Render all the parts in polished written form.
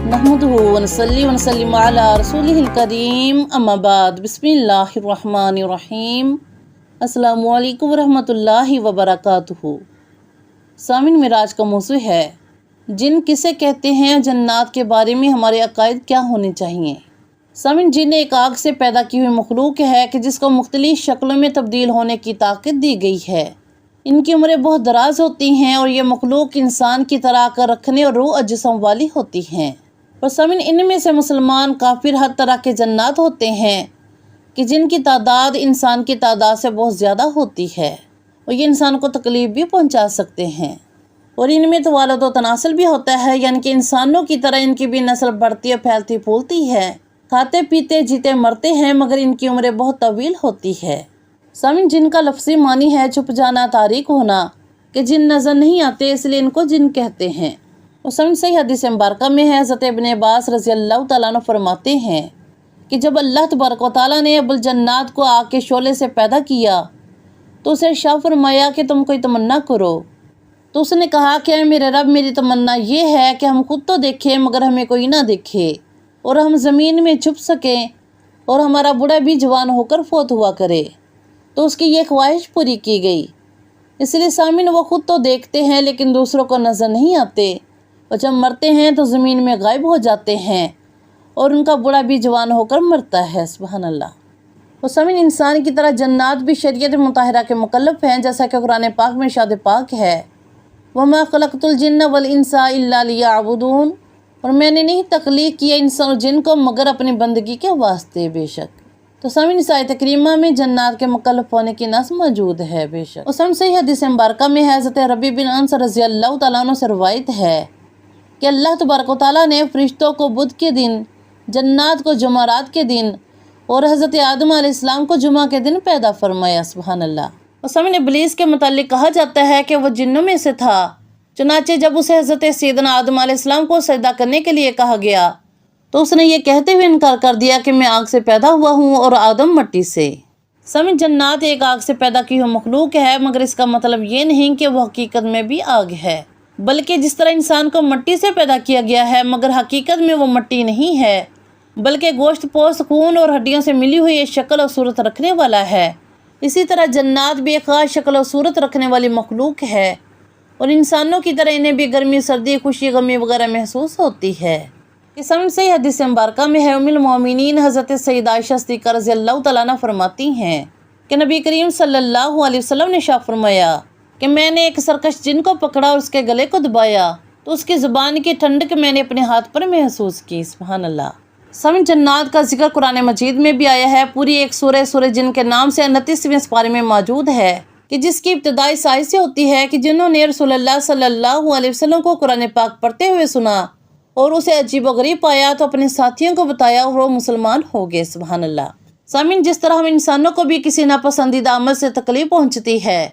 नहमदुहु व नसल्ली व नसल्लिमु अला रसूलिहिल करीम अम्मा बाद बिस्मिल्लाहिर रहमानिर रहीम अस्सलामु अलैकुम व रहमतुल्लाहि व बरकातुहू। सामिन मिराज का मौज़ू है जिन किसे कहते हैं, जन्नात के बारे में हमारे अकायद क्या होने चाहिए। सामिन जिन एक आग से पैदा की हुई मखलूक है कि जिसको मुख्तलिफ शक्लों में तब्दील होने की ताकत दी गई है। इनकी उम्रें बहुत दराज होती हैं और ये मखलूक इंसान की तरह कर रखने और रूह जिस्म वाली होती हैं। और सामिन इनमें से मुसलमान काफिर हर तरह के जन्नात होते हैं कि जिनकी तादाद इंसान की तादाद से बहुत ज़्यादा होती है और ये इंसान को तकलीफ़ भी पहुंचा सकते हैं। और इनमें तो वालद व तनासल भी होता है, यानी कि इंसानों की तरह इनकी भी नस्ल बढ़ती है, फैलती फूलती है, खाते पीते जीते मरते हैं, मगर इनकी उम्रें बहुत तवील होती है। सामिन जिनका लफ्ज़ी मानी है छुप जाना, तारीक होना, कि जिन नज़र नहीं आते इसलिए इनको जिन कहते हैं। और सामिन सही हदीस मुबारका में है, हज़रत इब्न अब्बास रज़ी अल्लाह तआला अन्हु फरमाते हैं कि जब अल्लाह तबारक व तआला ने अबुल जन्नात को आग के शोले से पैदा किया तो उसे इरशाद फरमाया कि तुम कोई तमन्ना करो। तो उसने कहा कि मेरे रब, मेरी तमन्ना ये है कि हम खुद तो देखें मगर हमें कोई ना देखे, और हम ज़मीन में छुप सकें और हमारा बूढ़ा भी जवान होकर फोत हुआ करे। तो उसकी ये ख्वाहिश पूरी की गई। इसलिए सामिन वो खुद तो देखते हैं लेकिन दूसरों को नज़र नहीं आते, और जब मरते हैं तो ज़मीन में गायब हो जाते हैं और उनका बूढ़ा भी जवान होकर मरता है। सुभान अल्लाह। और सामिन इंसान की तरह जन्नात भी शरीयत मुताहरा के मुकल्लफ हैं, जैसा कि कुरान पाक में इरशाद पाक है, वमा खलक़तुल जिन्न वल इंसा इल्ला लियअबुदून, और मैंने नहीं तख्लीक किया इंसान और जिन को मगर अपनी बंदगी के वास्ते। बेशक तो सामिन इस आयत करीमा में जन्नात के मुकल्लफ होने की नस मौजूद है। बेशक और सामिन सही हदीस मुबारका में है, हज़रत रबी बिन अनस रज़ी अल्लाह तआला अन्हु से रवायत है कि अल्लाह तबारक व तआला ने फरिश्तों को बुध के दिन, जन्नात को जुमारात के दिन और हज़रत आदम अलैहिस्सलाम को जुमा के दिन पैदा फरमाया। सुभान अल्लाह। और सामिन इब्लीस के मुतालिक कहा जाता है कि वह जिन्नों में से था, चुनाचे जब उसे हज़रत सैयदना आदम अलैहिस्सलाम को सजदा करने के लिए कहा गया तो उसने ये कहते हुए इनकार कर दिया कि मैं आग से पैदा हुआ हूँ और आदम मट्टी से। सामिन जन्नात एक आग से पैदा की हुई मखलूक है, मगर इसका मतलब ये नहीं कि वह हकीकत में भी आग है, बल्कि जिस तरह इंसान को मट्टी से पैदा किया गया है मगर हकीकत में वो मट्टी नहीं है, बल्कि गोश्त पोस्त खून और हड्डियों से मिली हुई एक शक्ल और सूरत रखने वाला है, इसी तरह जन्नात भी एक खास शक्ल और सूरत रखने वाली मखलूक है। और इंसानों की तरह इन्हें भी गर्मी, सर्दी, खुशी, गमी वगैरह महसूस होती है। इस समय से हदीस मुबारका में है, उम्मुल मोमिनीन हज़रत सैयदा आयशा सिद्दीक़ा रज़ी अल्लाह तआला अन्हा फरमाती हैं कि नबी करीम सल्लल्लाहु अलैहि वसल्लम ने इरशाद फरमाया कि मैंने एक सरकश जिन को पकड़ा और उसके गले को दबाया तो उसकी ज़ुबान की ठंडक मैंने अपने हाथ पर महसूस की। सुभान अल्लाह। सामिन जन्नात का जिक्र कुरान मजीद में भी आया है। पूरी एक सूरह जिन के नाम से 29वें पारे में मौजूद है कि जिसकी इब्तिदाई साइज से होती है कि जिन्होंने रसूलुल्लाह सल्लल्लाहु अलैहि वसल्लम को कुरान पाक पढ़ते हुए सुना और उसे अजीब व गरीब पाया तो अपने साथियों को बताया और वो मुसलमान हो गए। सुभान अल्लाह। सामिन जिस तरह हम इंसानों को भी किसी नापसंदीदा अमल से तकलीफ पहुँचती है,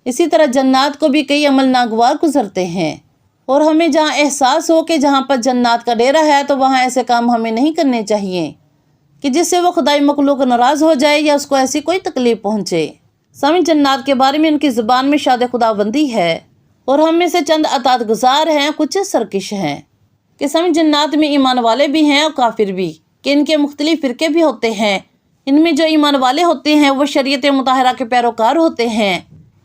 इसी तरह जन्नात को भी कई अमल नागवार गुजरते हैं, और हमें जहाँ एहसास हो कि जहाँ पर जन्नात का डेरा है तो वहाँ ऐसे काम हमें नहीं करने चाहिए कि जिससे वो खुदाई मखलूक नाराज़ हो जाए या उसको ऐसी कोई तकलीफ पहुँचे। सामिन जन्नात के बारे में उनकी ज़ुबान में शाद खुदाबंदी है और हम में से चंद अतात गुजार हैं, कुछ सरकश हैं कि सामिन जन्नात में ईमान वाले भी हैं और काफिर भी, कि इनके मुख्तलिफ फ़िरके भी होते हैं। इनमें जो ईमान वाले होते हैं वो शरीयत मुताहरा के पैरोकार होते हैं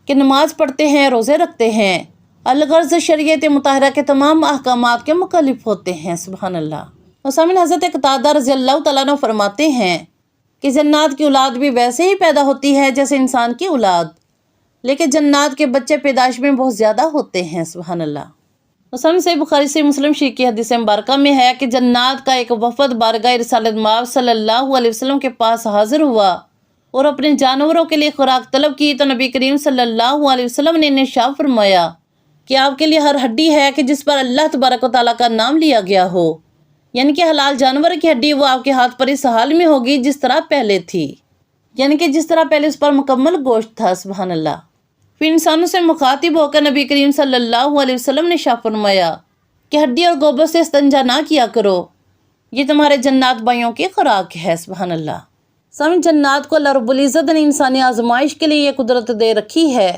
कि नमाज़ पढ़ते हैं, रोज़े रखते हैं, अलगर्ज़ शरीयत मुताहरा के तमाम अहकामात के मुखालिफ होते हैं। सुभान अल्लाह। और सामिन हज़रत कतादा रज़ी अल्लाह तआला अन्हु फरमाते हैं कि जन्नात की औलाद भी वैसे ही पैदा होती है जैसे इंसान की औलाद, लेकिन जन्नात के बच्चे पैदाइश में बहुत ज़्यादा होते हैं। सुभान अल्लाह। और सामिन सही बुखारी से मुस्लिम शरीफ की हदीस मुबारका में है कि जन्नात का एक वफ़द बारगाह रिसालत मआब सल्लल्लाहु अलैहि वसल्लम के पास हाजिर हुआ और अपने जानवरों के लिए खुराक तलब की तो नबी करीम सल्लल्लाहु अलैहि वसल्लम ने इरशाद फरमाया कि आपके लिए हर हड्डी है कि जिस पर अल्लाह तबारक व तआला का नाम लिया गया हो, यानी कि हलाल जानवर की हड्डी वो आपके हाथ पर इस हाल में होगी जिस तरह पहले थी, यानी कि जिस तरह पहले उस पर मुकम्मल गोश्त था। सुभान अल्लाह। फिर इंसानों से मुखातिब होकर नबी करीम सल्लल्लाहु अलैहि वसल्लम ने इरशाद फरमाया कि हड्डी और गोबर से इस्तिंजा ना किया करो, ये तुम्हारे जन्नात भाइयों की खुराक है। सुभान अल्लाह। सामिन जन्नात को अल्लाह रब्बुल इज़्ज़त ने इंसानी आजमाइश के लिए ये कुदरत दे रखी है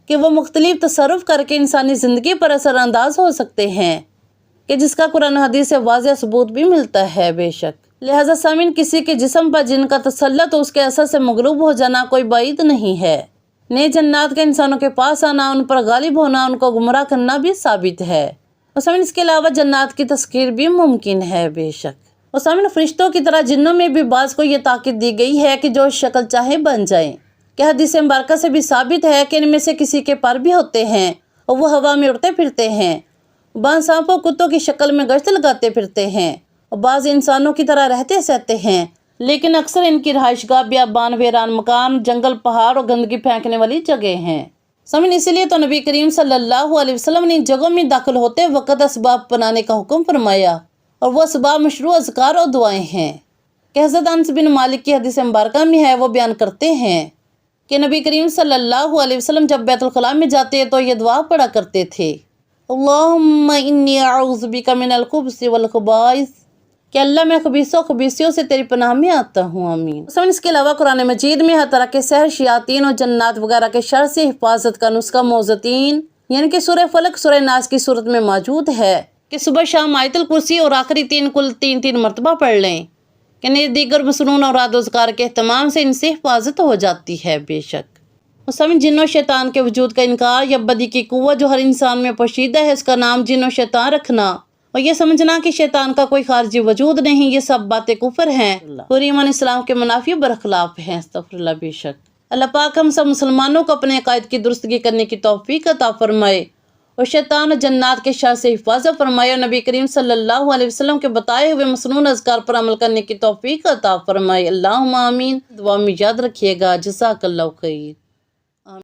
कि वह मुख्तलिफ तसर्रुफ़ करके इंसानी ज़िंदगी पर असरानंदाज हो सकते हैं کہ جس کا قرآن حدیث سے واضح ثبوت بھی ملتا ہے بے شک۔ لہٰذا سامعین، کسی کے جسم پر جن کا تسلط اس کے اثر سے مغلوب ہو جانا کوئی بعید نہیں ہے۔ نئے جنات کے انسانوں کے پاس آنا، ان پر غالب ہونا، ان کو گمراہ کرنا بھی ثابت ہے۔ اور سامعین، اس کے علاوہ جنات کی تذکیر بھی ممکن ہے بے شک۔ اور سامعین، فرشتوں کی طرح جنوں میں بھی بعض کو یہ طاقت دی گئی ہے کہ جو شکل چاہے بن جائیں، کہ حدیث مبارکہ سے بھی ثابت ہے کہ ان میں سے کسی کے پر بھی ہوتے ہیں اور وہ ہوا میں اڑتے پھرتے ہیں، بعض سانپوں کتوں کی شکل میں گشت لگاتے پھرتے ہیں، اور بعض انسانوں کی طرح رہتے سہتے ہیں، لیکن اکثر ان کی رہائش گاہ بیابان، ویران مکان، جنگل، پہاڑ اور گندگی پھینکنے والی جگہ ہیں۔ سامعین، اسی لیے تو نبی کریم صلی اللہ علیہ وسلم نے ان جگہوں میں داخل ہوتے وقت اسباب بنانے کا حکم فرمایا، اور وہ اسباب مشروع اذکار اور دعائیں ہیں کہ حضرت انس بن مالک کی حدیث مبارکہ میں ہے، وہ بیان کرتے ہیں کہ نبی کریم صلی اللہ علیہ وسلم جب بیت الخلاء میں جاتے تو یہ دعا پڑھا کرتے تھے، اللہم انی اعوذ بک من الخبث والخبائث، کہ اللہ میں خبیثوں و خبیثیوں سے تیری پناہ میں آتا ہوں، آمین۔ اس کے علاوہ قرآن مجید میں ہر طرح کے سحر، شیاطین اور جنات وغیرہ کے شر سے حفاظت کا نسخہ موزتین یعنی کہ سورہ فلق، سورہ ناس کی صورت میں موجود ہے کہ صبح شام آیت الکرسی اور آخری کل تین مرتبہ پڑھ لیں، کہ دیگر مسنون اور اوراد و اذکار کے اہتمام سے ان سے حفاظت ہو جاتی ہے بے شک۔ سامعین، جن و شیطان کے وجود کا انکار یا بدی کی قوت جو ہر انسان میں پوشیدہ ہے، اس کا نام جن و شیطان رکھنا، اور یہ سمجھنا کہ شیطان کا کوئی خارجی وجود نہیں، یہ سب باتیں کفر ہیں، پوری ایمان اسلام کے منافی برخلاف ہیں، استغفر اللہ بے شک۔ اللہ پاک ہم سب مسلمانوں کو اپنے عقائد کی درستگی کرنے کی توفیق عطا فرمائے، اور شیطان و جنات کے شر سے حفاظت فرمائے، اور نبی کریم صلی اللہ علیہ وسلم کے بتائے ہوئے مسنون اذکار پر عمل کرنے کی توفیق عطا فرمائے، اللہم آمین۔ دعا میں یاد رکھیے گا۔ جزاک اللہ خیر۔